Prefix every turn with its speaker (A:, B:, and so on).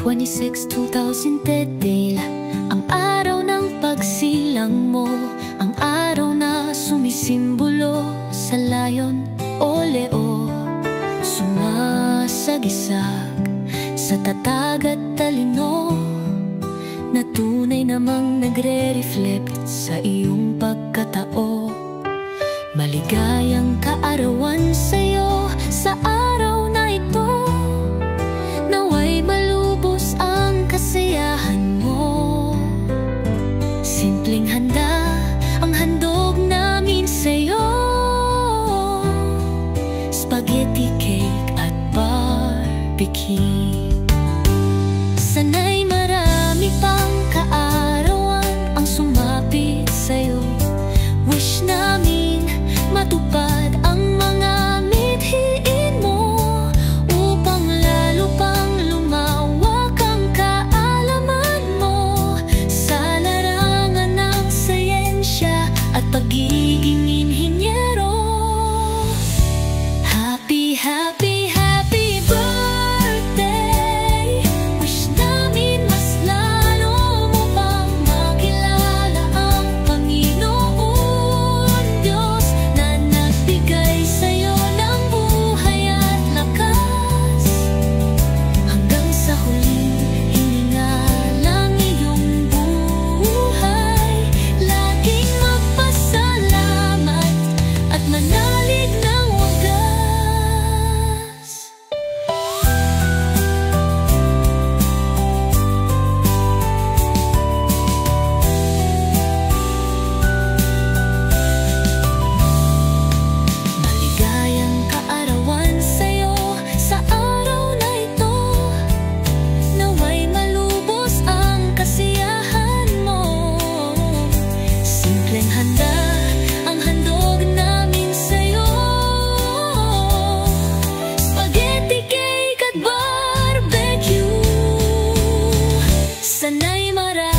A: 26, 2013, ang araw ng pagsilang mo, ang araw na sumisimbolo sa layon o leo, sumasagisag sa tatag at talino, na tunay namang nagre-reflect sa iyong pagkatao. Maligayang kaarawan sa'yo sa araw na ito, naway malubos ang kasiyahan mo. Simpleng handa ang handog namin sa'yo, spaghetti cake at barbecue. Sana'y marami pang kaarawan ang sumapit sa'yo. Wish namin matupad ang mga mithiin mo, upang lalo pang lumawak ang kaalaman mo sa larangan ng sayensya at pagiging inhinyero. Happy, happy, happy birthday! Wish namin mas lalo mo pang makilala ang Panginoon Diyos na nagbigay sa'yo ng buhay at lakas. Hanggang sa huling hininga ng iyong buhay, laging magpasalamat at manalig ng wagas. Maligayang kaarawan sa'yo sa araw na ito, naway malubos ang kasiyahan mo. Simpleng handa ang handog namin sa'yo, spaghetti cake at barbecue. Sana'y marami